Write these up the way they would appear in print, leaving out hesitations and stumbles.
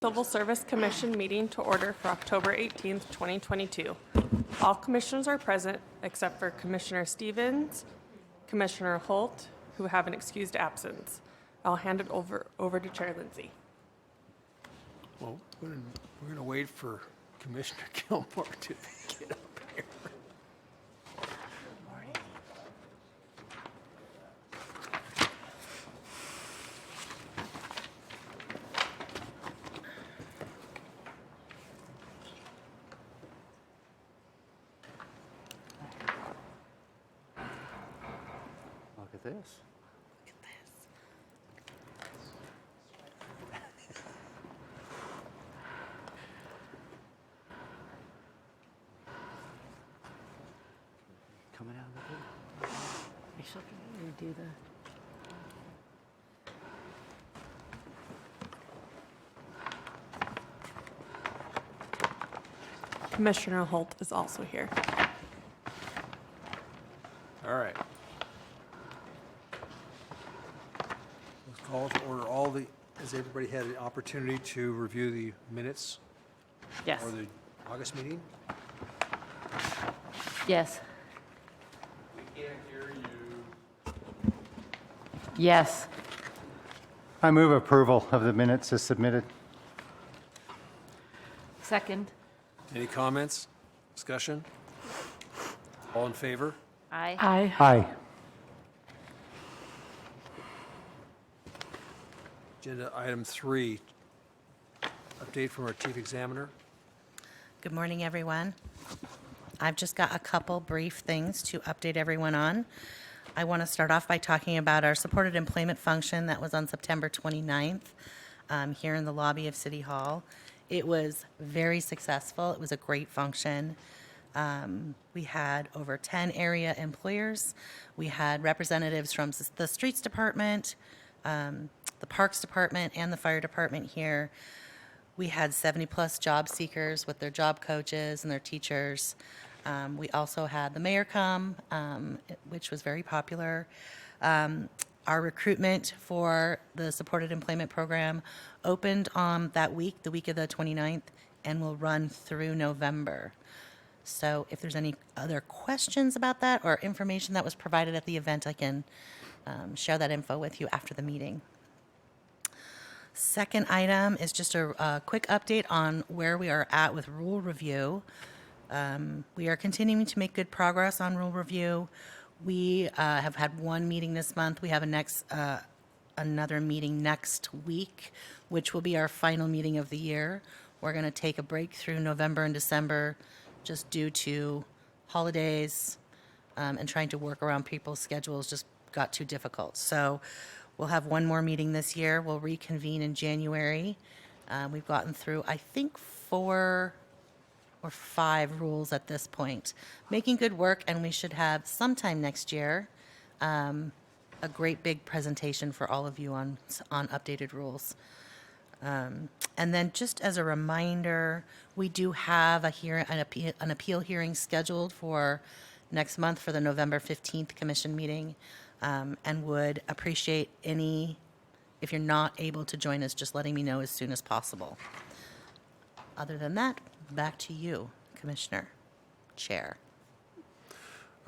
Civil Service Commission meeting to order for October 18th, 2022. All commissioners are present except for Commissioner Stevens, Commissioner Holt, who have an excused absence. I'll hand it over to Chair Lindsay. Well, we're going to wait for Commissioner Gilmore to get up here. Look at this. Coming out of the door. I shall redo the. Commissioner Holt is also here. All right. Let's call to order has everybody had an opportunity to review the minutes Yes. for the August meeting? Yes. We can't hear you. Yes. I move approval of the minutes as submitted. Second. Any comments, discussion? All in favor? Aye. Aye. Aye. Agenda item 3, update from our chief examiner. Good morning, everyone. I've just got a couple brief things to update everyone on. I want to start off by talking about our supported employment function that was on September 29th here in the lobby of City Hall. It was very successful. It was a great function. We had over 10 area employers. We had representatives from the Streets Department, the Parks Department, and the Fire Department here. We had 70-plus job seekers with their job coaches and their teachers. We also had the mayor come, which was very popular. Our recruitment for the supported employment program opened on that week, the week of the 29th, and will run through November. So if there's any other questions about that or information that was provided at the event, I can share that info with you after the meeting. Second item is just a quick update on where we are at with rule review. We are continuing to make good progress on rule review. We have had one meeting this month. We have another meeting next week, which will be our final meeting of the year. We're going to take a break through November and December just due to holidays and trying to work around people's schedules just got too difficult. So we'll have one more meeting this year. We'll reconvene in January. We've gotten through, I think, 4 or 5 rules at this point. Making good work, and we should have sometime next year a great big presentation for all of you on updated rules. And then just as a reminder, we do have an appeal hearing scheduled for next month for the November 15th commission meeting, and would appreciate if you're not able to join us, just letting me know as soon as possible. Other than that, back to you, Commissioner, Chair.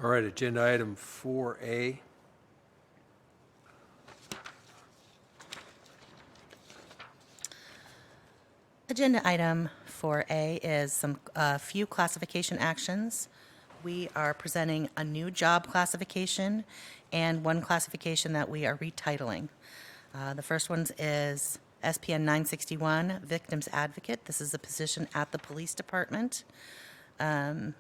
All right, agenda item 4A. Agenda item 4A is a few classification actions. We are presenting a new job classification and one classification that we are retitling. The first one is SPN 961, Victims Advocate. This is a position at the police department. The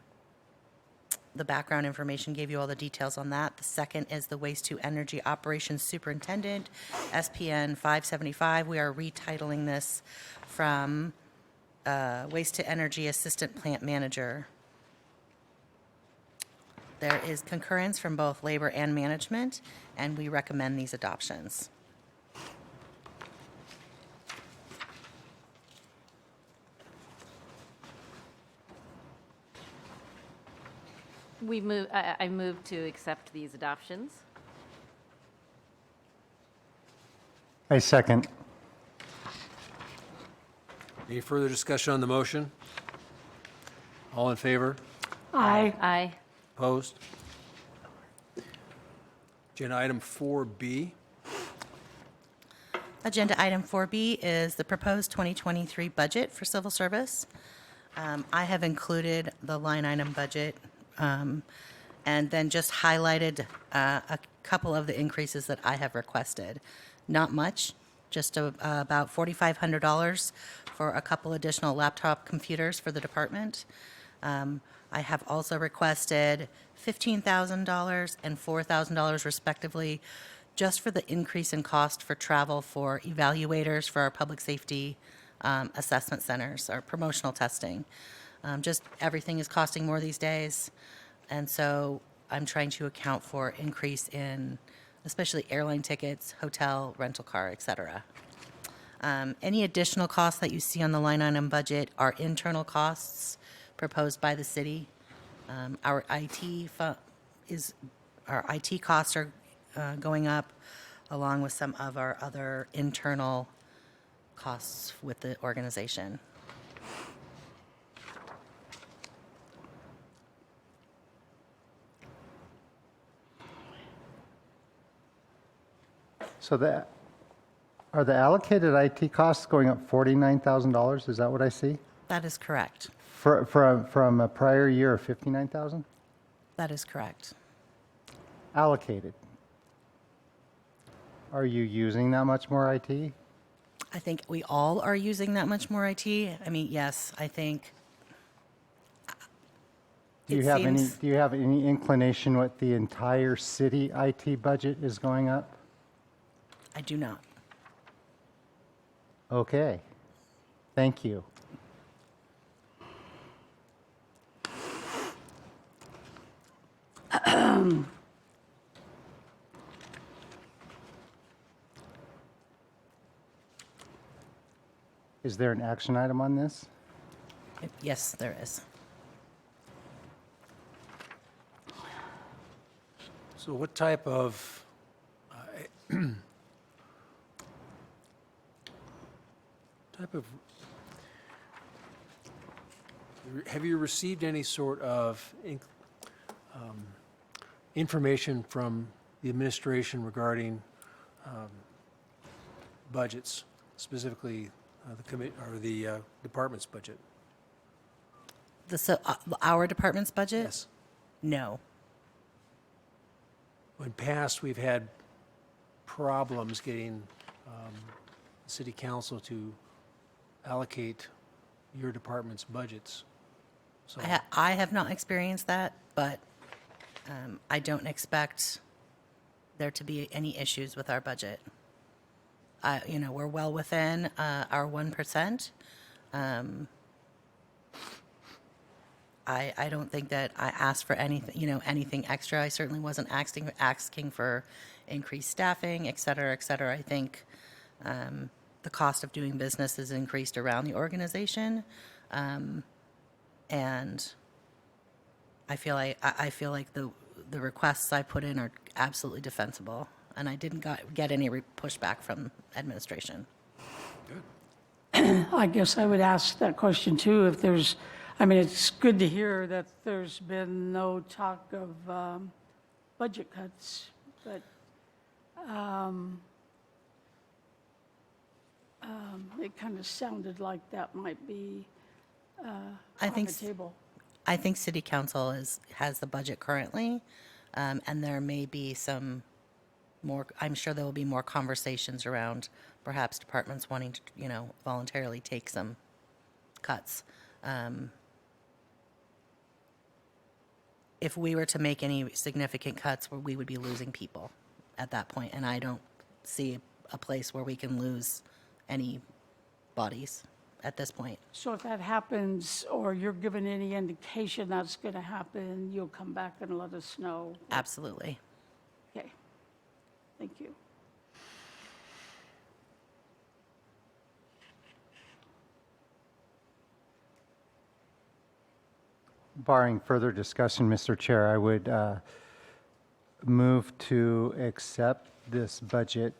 background information gave you all the details on that. The second is the Waste to Energy Operations Superintendent, SPN 575. We are retitling this from Waste to Energy Assistant Plant Manager. There is concurrence from both labor and management, and we recommend these adoptions. I move to accept these adoptions. I second. Any further discussion on the motion? All in favor? Aye. Aye. Opposed? Agenda item 4B. Agenda item 4B is the proposed 2023 budget for civil service. I have included the line item budget and then just highlighted a couple of the increases that I have requested. Not much, just about $4,500 for a couple additional laptop computers for the department. I have also requested $15,000 and $4,000 respectively, just for the increase in cost for travel for evaluators for our public safety assessment centers, our promotional testing. Just everything is costing more these days, and so I'm trying to account for increase in especially airline tickets, hotel, rental car, et cetera. Any additional costs that you see on the line item budget are internal costs proposed by the city. Our IT costs are going up, along with some of our other internal costs with the organization. So are the allocated IT costs going up $49,000? Is that what I see? That is correct. From a prior year of $59,000? That is correct. Allocated. Are you using that much more IT? I think we all are using that much more IT. I mean, yes, I think. Do you It have any, seems- do you have any inclination what the entire city IT budget is going up? I do not. Okay. Thank you. Is there an action item on this? Yes, there is. So what type of, have you received any sort of information from the administration regarding budgets, specifically the department's budget? Our department's budget? Yes. No. In past, we've had problems getting the city council to allocate your department's budgets. So, I have not experienced that, but I don't expect there to be any issues with our budget. We're well within our 1%. I don't think that I asked for anything, anything extra. I certainly wasn't asking for increased staffing, et cetera, et cetera. I think the cost of doing business has increased around the organization, and I feel like the requests I put in are absolutely defensible, and I didn't get any pushback from administration. I guess I would ask that question too, if there's, I mean, it's good to hear that there's been no talk of budget cuts, but it kind of sounded like that might be on the table. I think City Council has the budget currently, and there may be some more, I'm sure there will be more conversations around perhaps departments wanting to, voluntarily take some cuts. If we were to make any significant cuts, we would be losing people at that point, and I don't see a place where we can lose any bodies at this point. So if that happens, or you're given any indication that's going to happen, you'll come back and let us know. Absolutely. Okay. Thank you. Barring further discussion, Mr. Chair, I would move to accept this budget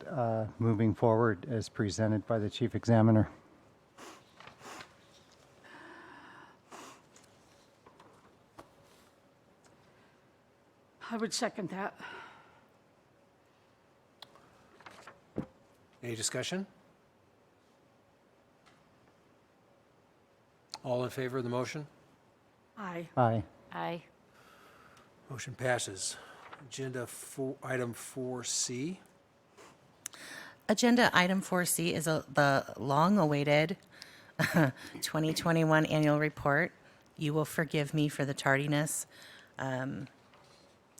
moving forward as presented by the Chief Examiner. would second that. Any discussion? All in favor of the motion? Aye. Aye. Aye. Motion passes. Item 4C. Agenda item 4C is the long-awaited 2021 annual report. You will forgive me for the tardiness.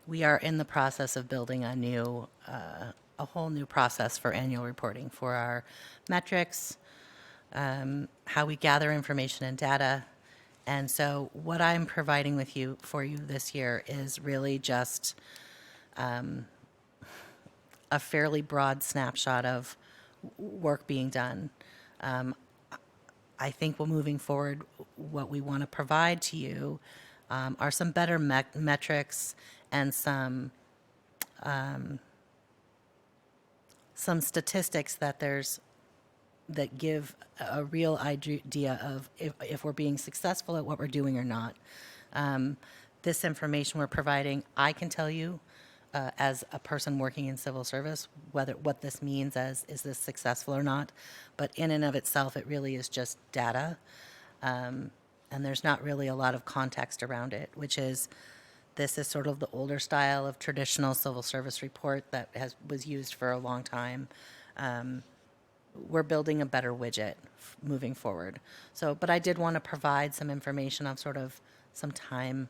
We are in the process of building a whole new process for annual reporting for our metrics, how we gather information and data. And so what I'm providing for you this year is really just a fairly broad snapshot of work being done. I think moving forward, what we want to provide to you are some better metrics and some statistics that give a real idea of if we're being successful at what we're doing or not. This information we're providing, I can tell you, as a person working in civil service, what this means as is this successful or not. But in and of itself, it really is just data, and there's not really a lot of context around it. This is sort of the older style of traditional civil service report that was used for a long time. We're building a better widget moving forward. But I did want to provide some information on sort of some time,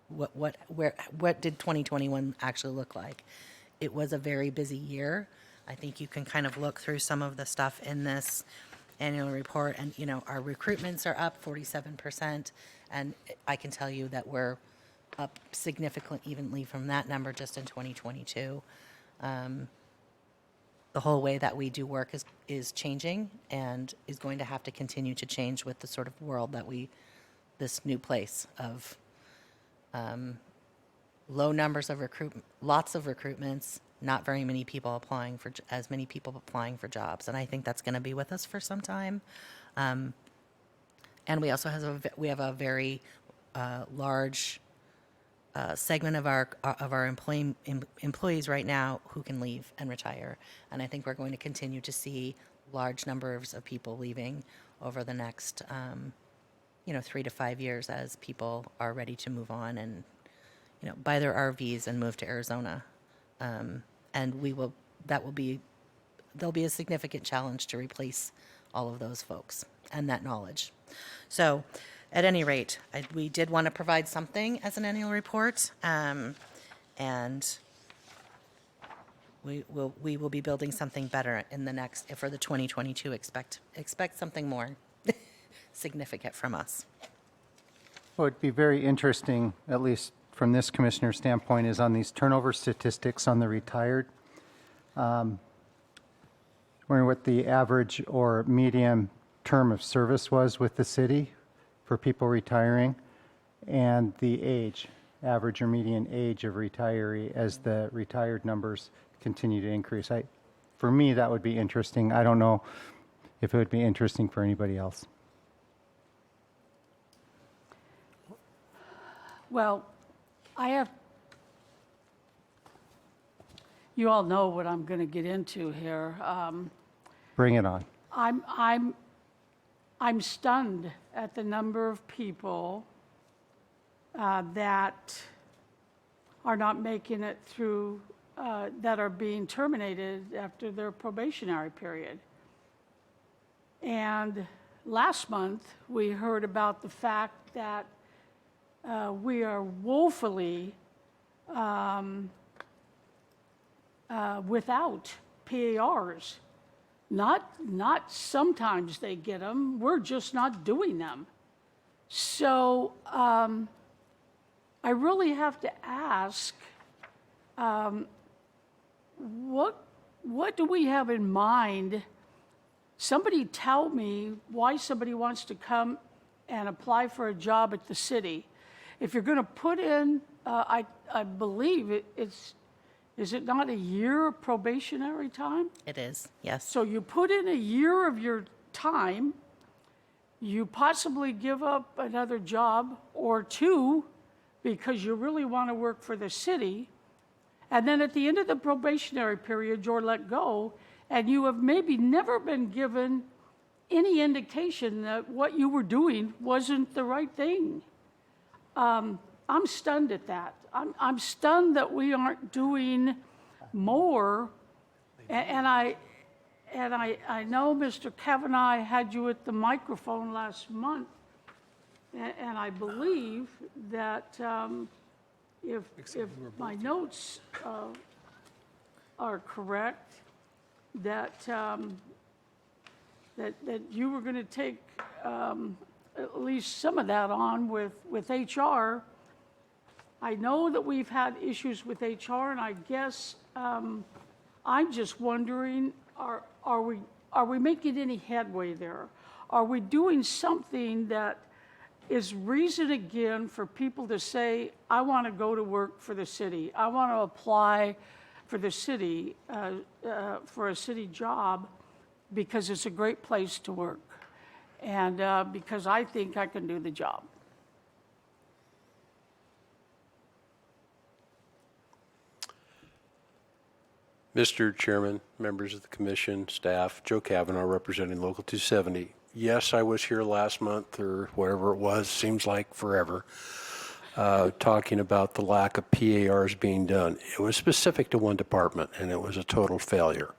what did 2021 actually look like? It was a very busy year. I think you can kind of look through some of the stuff in this annual report, and our recruitments are up 47%, and I can tell you that we're up significantly evenly from that number just in 2022. The whole way that we do work is changing and is going to have to continue to change with the sort of world that this new place of low numbers of lots of recruitments, not very many people applying for jobs, and I think that's going to be with us for some time. And we also have a very large segment of our employees right now who can leave and retire, and I think we're going to continue to see large numbers of people leaving over the next 3 to 5 years as people are ready to move on and buy their RVs and move to Arizona, and there'll be a significant challenge to replace all of those folks and that knowledge. So at any rate, we did want to provide something as an annual report, and we will be building something better for the 2022. Expect something more significant from us. What would be very interesting, at least from this commissioner's standpoint, is on these turnover statistics on the retired. Wondering what the average or median term of service was with the city for people retiring, and the average or median age of retiree as the retired numbers continue to increase. For me, that would be interesting. I don't know if it would be interesting for anybody else. Well, you all know what I'm going to get into here. Bring it on. I'm stunned at the number of people that are not making it through, that are being terminated after their probationary period. And last month, we heard about the fact that we are woefully without PARs. Not sometimes they get them, we're just not doing them. So I really have to ask, what do we have in mind? Somebody tell me why somebody wants to come and apply for a job at the city. If you're going to put in, I believe is it not a year of probationary time? It is, yes. So you put in a year of your time, you possibly give up another job or two because you really want to work for the city, and then at the end of the probationary period, you're let go, and you have maybe never been given any indication that what you were doing wasn't the right thing. I'm stunned at that. I'm stunned that we aren't doing more. And I know Mr. Kavanaugh had you at the microphone last month, and I believe that if my notes are correct, that that you were going to take at least some of that on with HR. I know that we've had issues with HR, and I guess I'm just wondering, are we making any headway there? Are we doing something that is reason again for people to say, I want to go to work for the city. I want to apply for the city, for a city job, because it's a great place to work, and because I think I can do the job. Mr. Chairman, members of the commission, staff, Joe Kavanaugh representing Local 270. Yes, I was here last month or whatever it was, seems like forever, talking about the lack of PARs being done. It was specific to one department, and it was a total failure.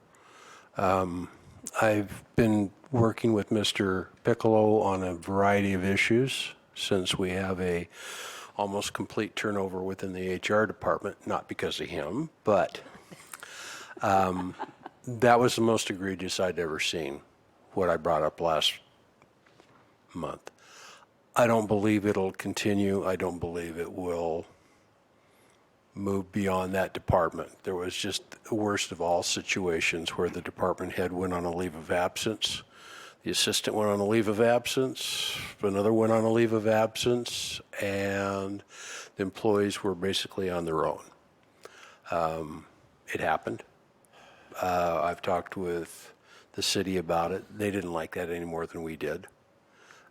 I've been working with Mr. Piccolo on a variety of issues since we have a almost complete turnover within the HR department, not because of him, but that was the most egregious I'd ever seen, what I brought up last month. I don't believe it'll continue. I don't believe it will move beyond that department. There was just the worst of all situations where the department head went on a leave of absence, the assistant went on a leave of absence, another went on a leave of absence, and the employees were basically on their own. It happened. I've talked with the city about it. They didn't like that any more than we did,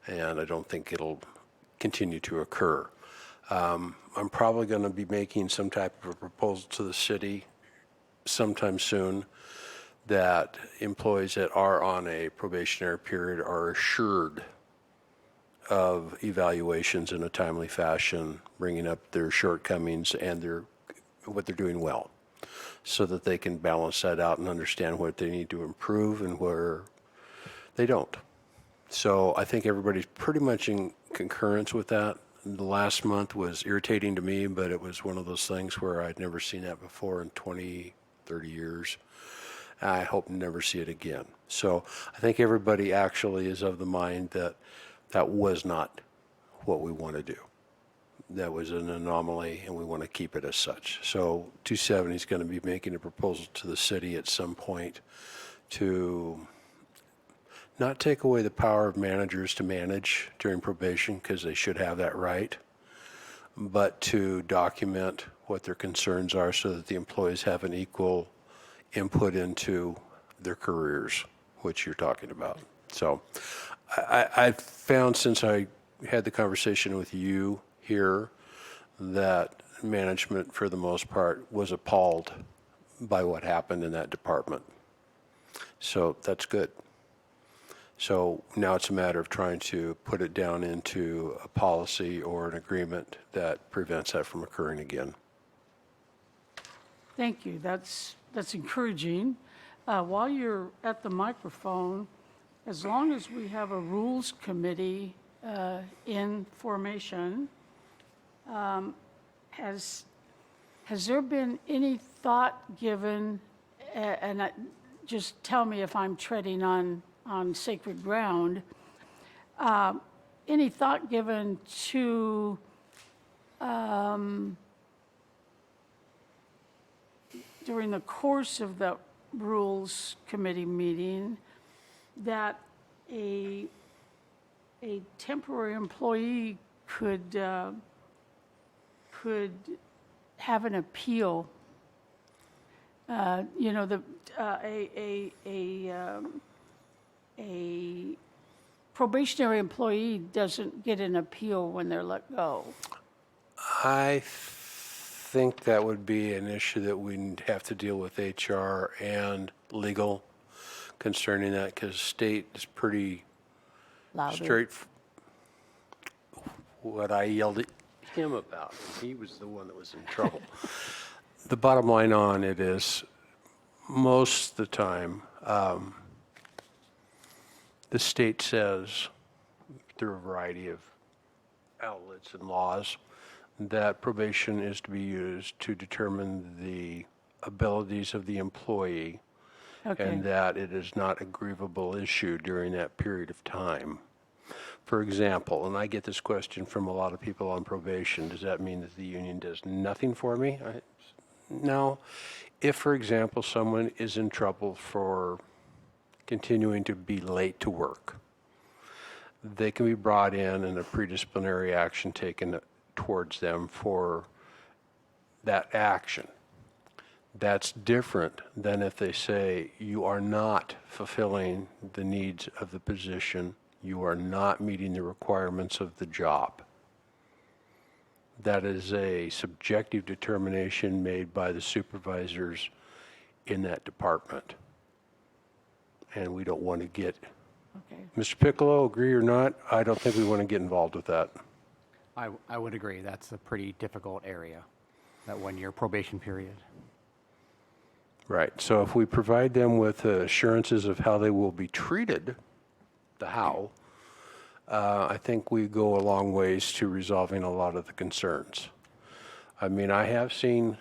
and I don't think it'll continue to occur. I'm probably going to be making some type of a proposal to the city sometime soon that employees that are on a probationary period are assured of evaluations in a timely fashion, bringing up their shortcomings and what they're doing well, so that they can balance that out and understand what they need to improve and where they don't. So I think everybody's pretty much in concurrence with that. The last month was irritating to me, but it was one of those things where I'd never seen that before in 20, 30 years. I hope to never see it again. So I think everybody actually is of the mind that that was not what we want to do. That was an anomaly, and we want to keep it as such. So 270 is going to be making a proposal to the city at some point to not take away the power of managers to manage during probation, because they should have that right, but to document what their concerns are so that the employees have an equal input into their careers, which you're talking about. So I found, since I had the conversation with you here, that management, for the most part, was appalled by what happened in that department. So that's good. So now it's a matter of trying to put it down into a policy or an agreement that prevents that from occurring again. Thank you. That's encouraging. While you're at the microphone, as long as we have a rules committee in formation, has there been any thought given, and just tell me if I'm treading on sacred ground, any thought given to during the course of the rules committee meeting that a temporary employee could have an appeal? A probationary employee doesn't get an appeal when they're let go. I think that would be an issue that we'd have to deal with HR and legal concerning that, because state is pretty straight. What I yelled at him about, he was the one that was in trouble. The bottom line on it is, most of the time, the state says, through a variety of outlets and laws, that probation is to be used to determine the abilities of the employee, Okay. and that it is not a grievable issue during that period of time. For example, and I get this question from a lot of people on probation, does that mean that the union does nothing for me? No. If, for example, someone is in trouble for continuing to be late to work, they can be brought in and a predisciplinary action taken towards them for that action. That's different than if they say, you are not fulfilling the needs of the position, you are not meeting the requirements of the job. That is a subjective determination made by the supervisors in that department. And we don't want to get, Okay. Mr. Piccolo, agree or not, I don't think we want to get involved with that. I would agree. That's a pretty difficult area, that 1-year probation period. Right. So if we provide them with assurances of how they will be treated, the how, I think we go a long ways to resolving a lot of the concerns. I mean, I have seen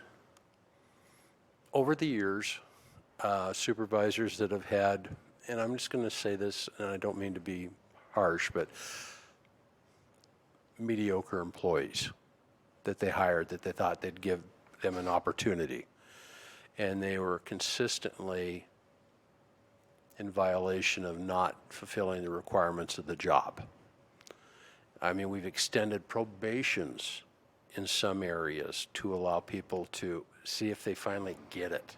over the years supervisors that have had, and I'm just going to say this, and I don't mean to be harsh, but mediocre employees that they hired that they thought they'd give them an opportunity. And they were consistently in violation of not fulfilling the requirements of the job. I mean, we've extended probations in some areas to allow people to see if they finally get it.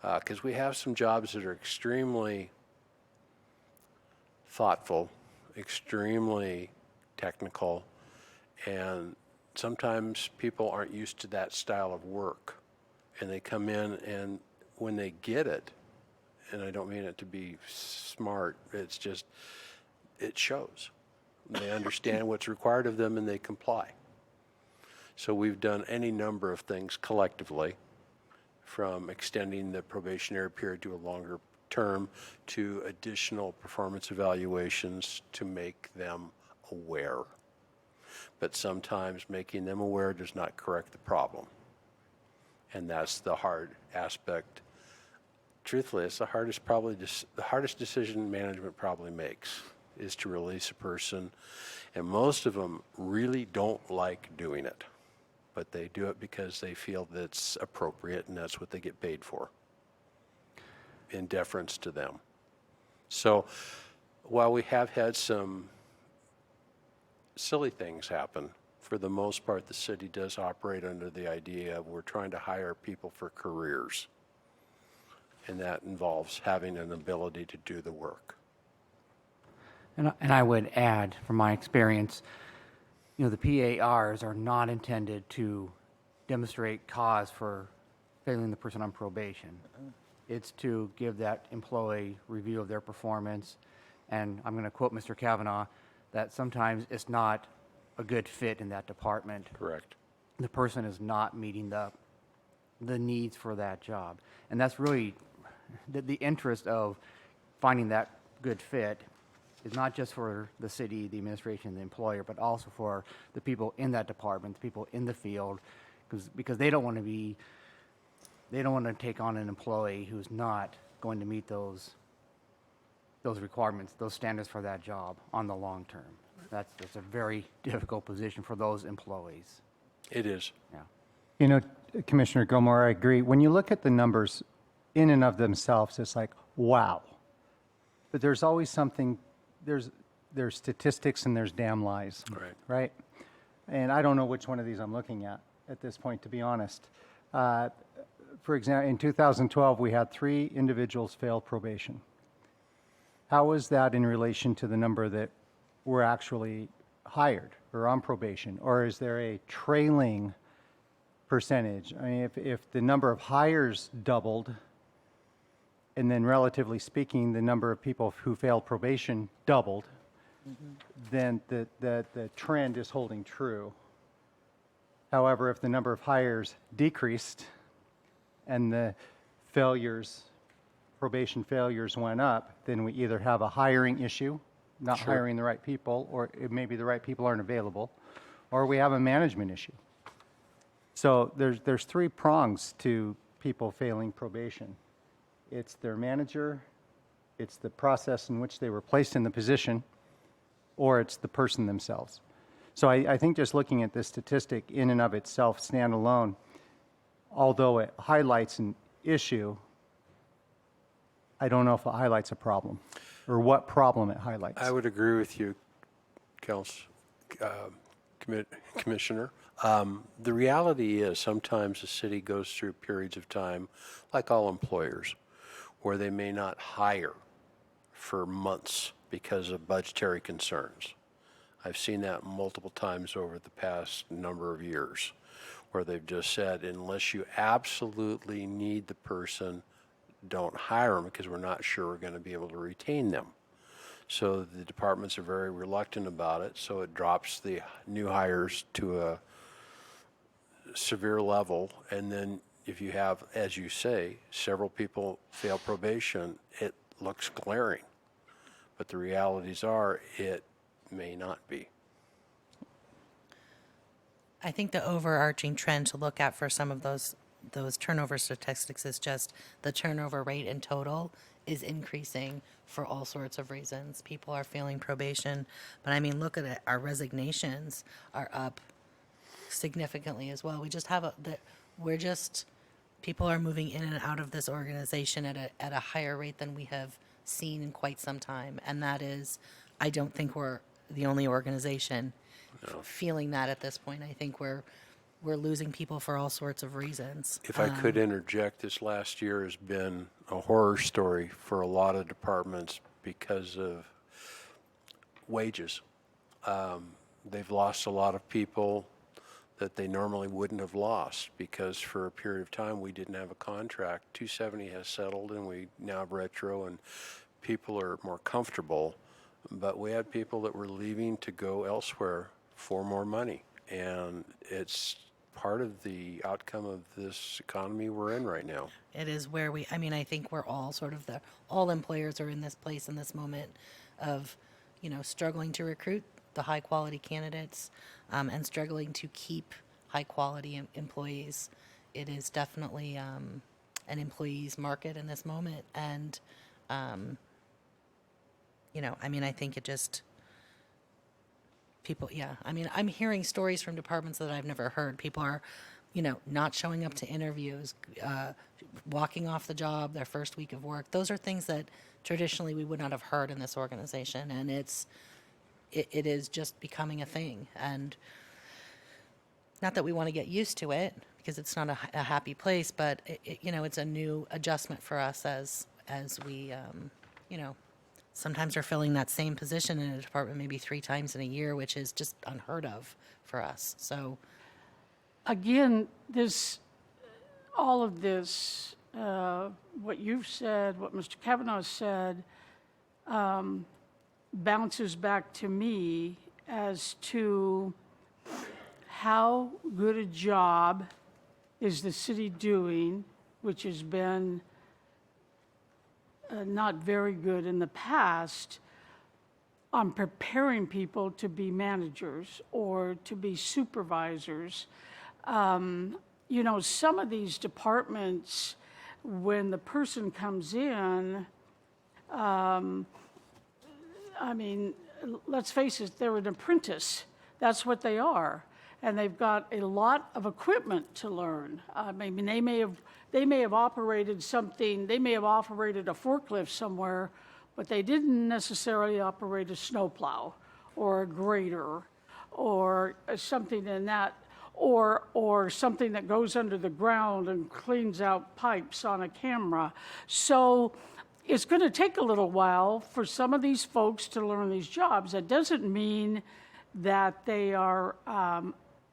Because we have some jobs that are extremely thoughtful, extremely technical, and sometimes people aren't used to that style of work. And they come in, and when they get it, and I don't mean it to be smart, it's just, it shows. They understand what's required of them and they comply. So we've done any number of things collectively, from extending the probationary period to a longer term to additional performance evaluations to make them aware. But sometimes making them aware does not correct the problem. And that's the hard aspect. Truthfully, it's the hardest decision management probably makes, is to release a person. And most of them really don't like doing it, but they do it because they feel that's appropriate and that's what they get paid for, in deference to them. So while we have had some silly things happen, for the most part, the city does operate under the idea of we're trying to hire people for careers. And that involves having an ability to do the work. And I would add, from my experience, the PARs are not intended to demonstrate cause for failing the person on probation. It's to give that employee review of their performance. And I'm going to quote Mr. Kavanaugh, that sometimes it's not a good fit in that department. Correct. The person is not meeting the needs for that job. And that's really the interest of finding that good fit is not just for the city, the administration, the employer, but also for the people in that department, the people in the field, because they don't want to take on an employee who's not going to meet those requirements, those standards for that job on the long term. That's a very difficult position for those employees. It is. Yeah. Commissioner Gilmore, I agree. When you look at the numbers in and of themselves, it's like, wow. But there's always something, there's statistics and there's damn lies. Right. Right? And I don't know which one of these I'm looking at this point, to be honest. For example, in 2012, we had 3 individuals fail probation. How is that in relation to the number that we're actually hired or on probation? Or is there a trailing percentage? I mean, if the number of hires doubled, and then relatively speaking, the number of people who failed probation doubled, then the trend is holding true. However, if the number of hires decreased and the probation failures went up, then we either have a hiring issue, not hiring the right people, or maybe the right people aren't available, or we have a management issue. So there's three prongs to people failing probation. It's their manager, it's the process in which they were placed in the position, or it's the person themselves. So I think just looking at this statistic in and of itself, standalone, although it highlights an issue, I don't know if it highlights a problem, or what problem it highlights. I would agree with you, Commissioner. The reality is sometimes the city goes through periods of time, like all employers, where they may not hire for months because of budgetary concerns. I've seen that multiple times over the past number of years, where they've just said, unless you absolutely need the person, don't hire them because we're not sure we're going to be able to retain them. So the departments are very reluctant about it, so it drops the new hires to a severe level. And then if you have, as you say, several people fail probation, it looks glaring. But the realities are it may not be. I think the overarching trend to look at for some of those turnover statistics is just the turnover rate in total is increasing for all sorts of reasons. People are failing probation, but I mean, look at it. Our resignations are up significantly as well. We just have people are moving in and out of this organization at a higher rate than we have seen in quite some time, and that is, I don't think we're the only organization feeling that at this point. I think we're losing people for all sorts of reasons. If I could interject, this last year has been a horror story for a lot of departments because of wages. They've lost a lot of people that they normally wouldn't have lost because for a period of time we didn't have a contract. 270 has settled and we now have retro and people are more comfortable, but we had people that were leaving to go elsewhere for more money, and it's part of the outcome of this economy we're in right now. It is where I think we're all all employers are in this place in this moment of, struggling to recruit the high quality candidates and struggling to keep high quality employees. It is definitely an employee's market in this moment. And, I think it just, I'm hearing stories from departments that I've never heard. People are, not showing up to interviews, walking off the job their first week of work. Those are things that traditionally we would not have heard in this organization. And it is just becoming a thing. And not that we want to get used to it because it's not a happy place, but it's a new adjustment for us as we, sometimes are filling that same position in a department maybe 3 times in a year, which is just unheard of for us. So Again, all of this, what you've said, what Mr. Kavanaugh said, bounces back to me as to how good a job is the city doing, which has been not very good in the past, on preparing people to be managers or to be supervisors. Some of these departments, when the person comes in, let's face it, they're an apprentice. That's what they are. And they've got a lot of equipment to learn. They may have operated something, they may have operated a forklift somewhere, but they didn't necessarily operate a snowplow or a grader or something in that, or something that goes under the ground and cleans out pipes on a camera. So it's going to take a little while for some of these folks to learn these jobs. That doesn't mean that they are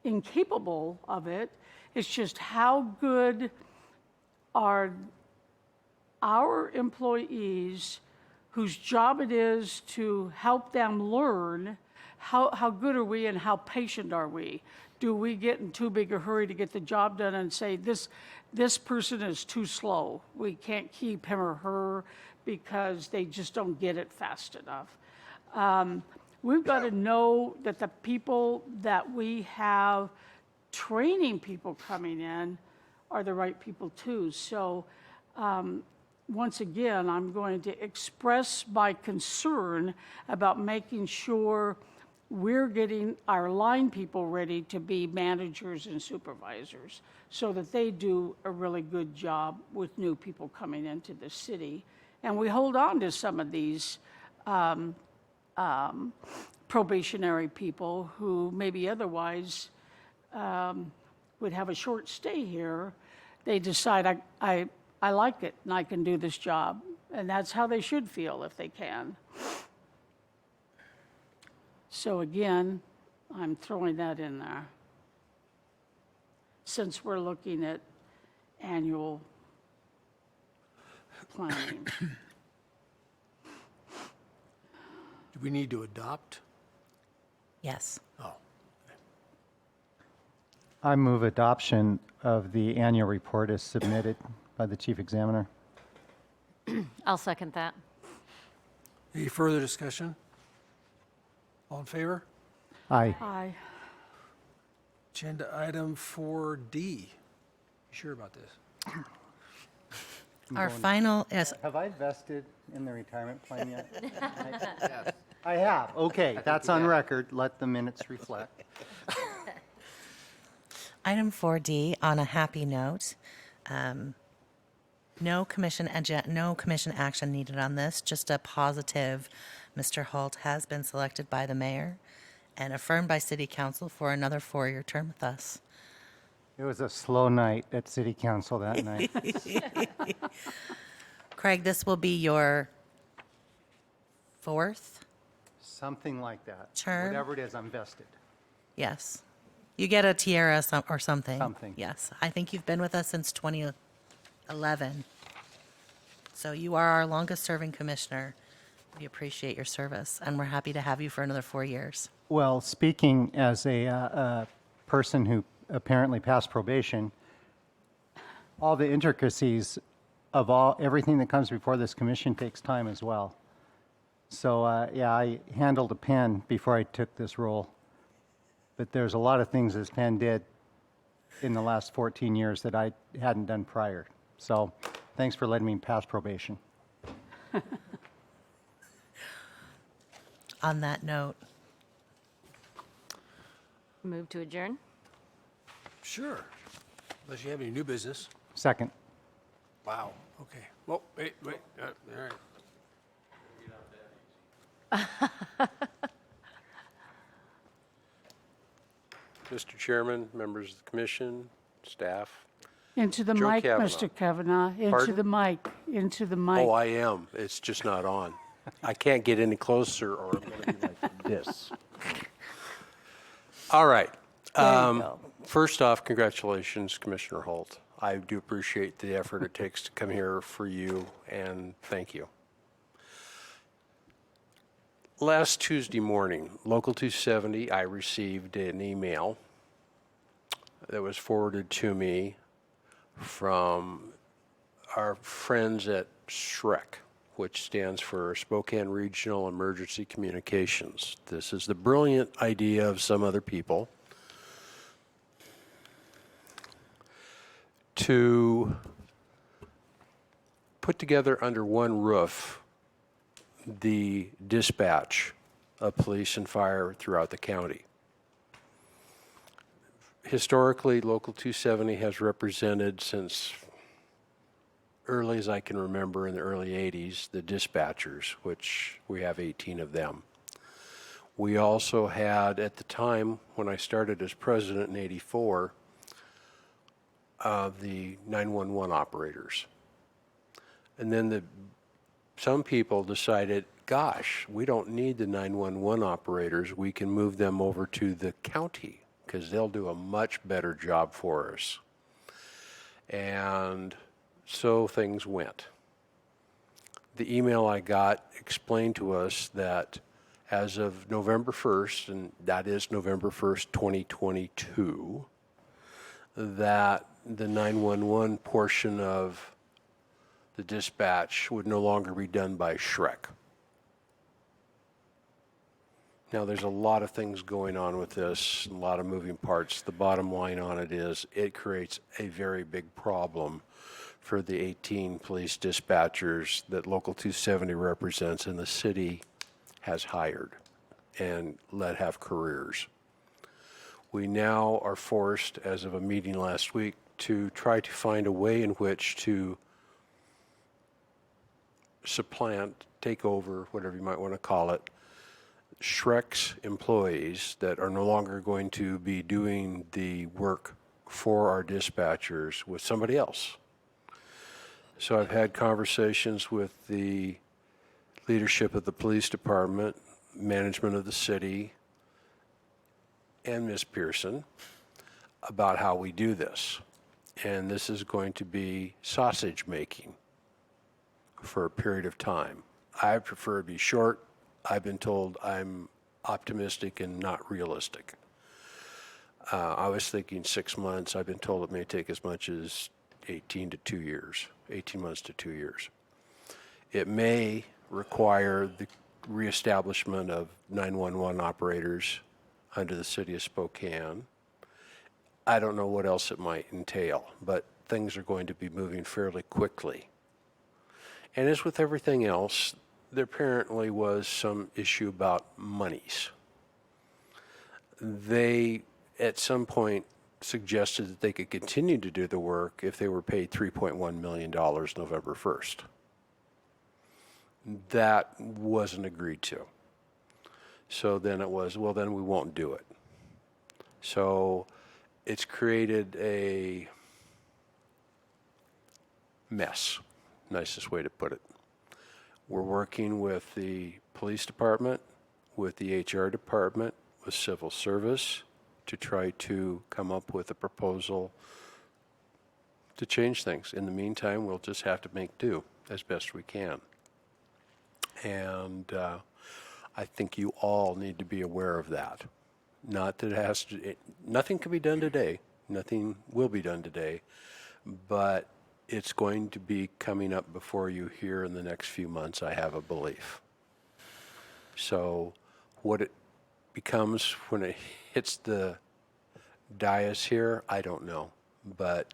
incapable of it. It's just how good are our employees whose job it is to help them learn, how good are we and how patient are we? Do we get in too big a hurry to get the job done and say, this person is too slow. We can't keep him or her because they just don't get it fast enough. We've got to know that the people that we have training people coming in are the right people too. So once again, I'm going to express my concern about making sure we're getting our line people ready to be managers and supervisors so that they do a really good job with new people coming into the city. And we hold on to some of these probationary people who maybe otherwise would have a short stay here. They decide, I like it and I can do this job. And that's how they should feel if they can. So again, I'm throwing that in there. Since we're looking at annual planning. Do we need to adopt? Yes. Oh, I move adoption of the annual report as submitted by the chief examiner. I'll second that. any further discussion? All in favor? Aye. Aye. Agenda item 4D. You sure about this? Our final, yes, Have I vested in the retirement plan yet? I have. Okay, that's on record. Let the minutes reflect. item 4D, on a happy note. No commission action needed on this, just a positive. Mr. Holt has been selected by the mayor and affirmed by city council for another 4-year term with us. It was a slow night at city council that night. Craig, this will be your 4th? Something like that. Term? Whatever it is, I'm vested. Yes. You get a tiara or something. Something. Yes. I think you've been with us since 2011. So you are our longest serving commissioner. We appreciate your service and we're happy to have you for another 4 years. Well, speaking as a person who apparently passed probation, all the intricacies of everything that comes before this commission takes time as well. So, yeah, I handled a pen before I took this role. But there's a lot of things this pen did in the last 14 years that I hadn't done prior. So, thanks for letting me pass probation. On that note, Move to adjourn? Sure. Unless you have any new business. Second. Wow, okay. Well, wait, all right. Mr. Chairman, members of the commission, staff. Into the Joe mic, Kavanaugh. Mr. Kavanaugh. Into Pardon? the mic. Into the mic. Oh, I am. It's just not on. I can't get any closer or I'm going to be like this. All right. There you go. First off, congratulations, Commissioner Holt. I do appreciate the effort it takes to come here for you, and thank you. Last Tuesday morning, Local 270, I received an email that was forwarded to me from our friends at SHREC, which stands for Spokane Regional Emergency Communications. This is the brilliant idea of some other people to put together under one roof the dispatch of police and fire throughout the county. Historically, Local 270 has represented since early as I can remember in the early 80s, the dispatchers, which we have 18 of them. We also had, at the time when I started as president in 84, the 911 operators. And then some people decided, gosh, we don't need the 911 operators. We can move them over to the county because they'll do a much better job for us. And so things went. The email I got explained to us that as of November 1st, and that is November 1st, 2022, that the 911 portion of the dispatch would no longer be done by Shrek. Now, there's a lot of things going on with this, a lot of moving parts. The bottom line on it is it creates a very big problem for the 18 police dispatchers that Local 270 represents and the city has hired and let have careers. We now are forced, as of a meeting last week, to try to find a way in which to supplant, take over, whatever you might want to call it, Shrek's employees that are no longer going to be doing the work for our dispatchers with somebody else. So I've had conversations with the leadership of the police department, management of the city, and Ms. Pearson about how we do this. And this is going to be sausage making for a period of time. I prefer to be short. I've been told I'm optimistic and not realistic. I was thinking 6 months. I've been told it may take as much as 18 months to 2 years. It may require the reestablishment of 911 operators under the city of Spokane. I don't know what else it might entail, but things are going to be moving fairly quickly. And as with everything else, there apparently was some issue about monies. They, at some point, suggested that they could continue to do the work if they were paid $3.1 million November 1st. That wasn't agreed to. So then it was, well, then we won't do it. So it's created a mess, nicest way to put it. We're working with the police department, with the HR department, with civil service to try to come up with a proposal to change things. In the meantime, we'll just have to make do as best we can. And I think you all need to be aware of that. Not that it has to, nothing can be done today. Nothing will be done today. But it's going to be coming up before you here in the next few months, I have a belief. So what it becomes when it hits the dais here, I don't know. But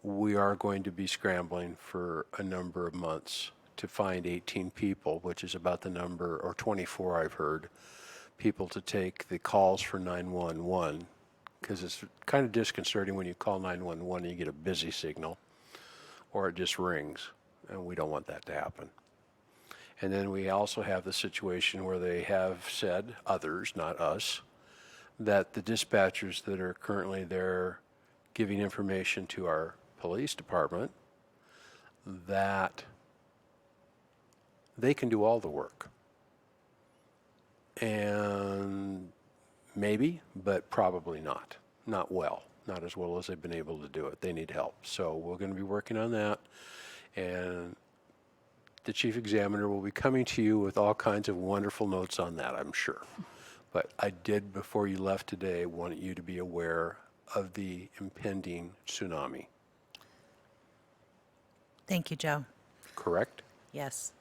we are going to be scrambling for a number of months to find 18 people, which is about the number, or 24 I've heard, people to take the calls for 911, because it's kind of disconcerting when you call 911 and you get a busy signal, or it just rings, and we don't want that to happen. And then we also have the situation where they have said, others, not us, that the dispatchers that are currently there giving information to our police department, that they can do all the work. And maybe, but probably not. Not well. Not as well as they've been able to do it. They need help. So we're going to be working on that. And the chief examiner will be coming to you with all kinds of wonderful notes on that, I'm sure. But I did, before you left today, want you to be aware of the impending tsunami. Thank you, Joe. Correct? Yes.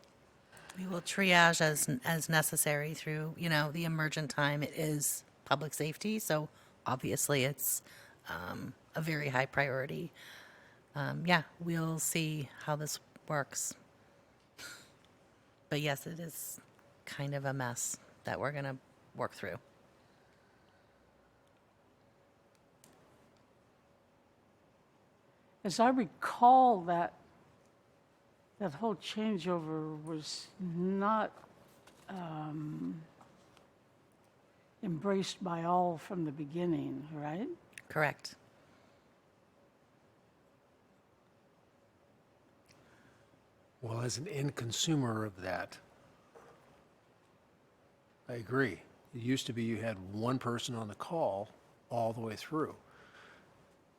We will triage as necessary through, the emergent time. It is public safety, so obviously it's a very high priority. We'll see how this works. But yes, it is kind of a mess that we're going to work through. As I recall, that whole changeover was not embraced by all from the beginning, right? Correct. Well, as an end consumer of that, I agree. It used to be you had one person on the call all the way through.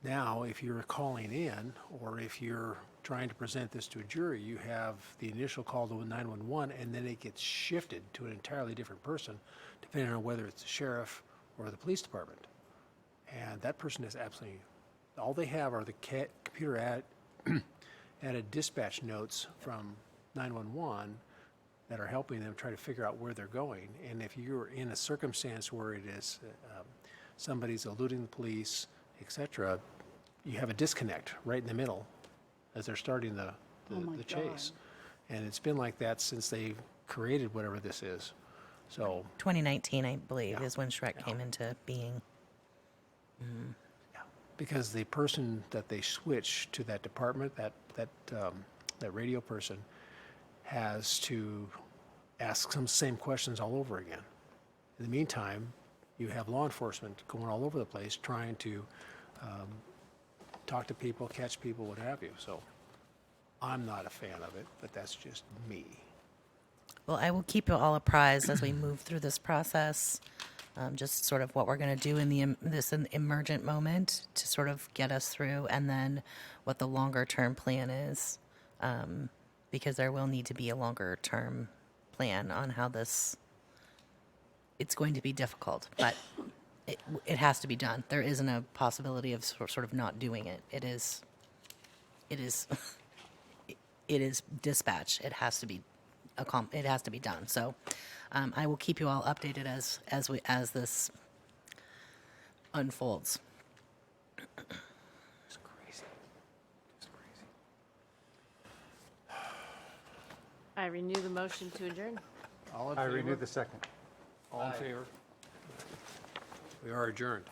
Now, if you're calling in, or if you're trying to present this to a jury, you have the initial call to 911, and then it gets shifted to an entirely different person, depending on whether it's the sheriff or the police department. And that person is absolutely, all they have are the computer added dispatch notes from 911 that are helping them try to figure out where they're going. And if you're in a circumstance where it is somebody's eluding the police, et cetera, you have a disconnect right in the middle as they're starting the chase. And it's been like that since they created whatever this is. So, 2019, I believe, is when Shrek came into being. because the person that they switch to that department, that radio person, has to ask some same questions all over again. In the meantime, you have law enforcement going all over the place trying to talk to people, catch people, what have you. So I'm not a fan of it, but that's just me. Well, I will keep you all apprised as we move through this process, just sort of what we're going to do in this emergent moment to sort of get us through, and then what the longer term plan is, because there will need to be a longer term plan on how this. It's going to be difficult, but it has to be done. There isn't a possibility of sort of not doing it. It is dispatch. It has to be it has to be done. So I will keep you all updated as this unfolds. It's crazy. It's crazy. I renew the motion to adjourn. All in I favor? renew the second. All in favor? We are adjourned.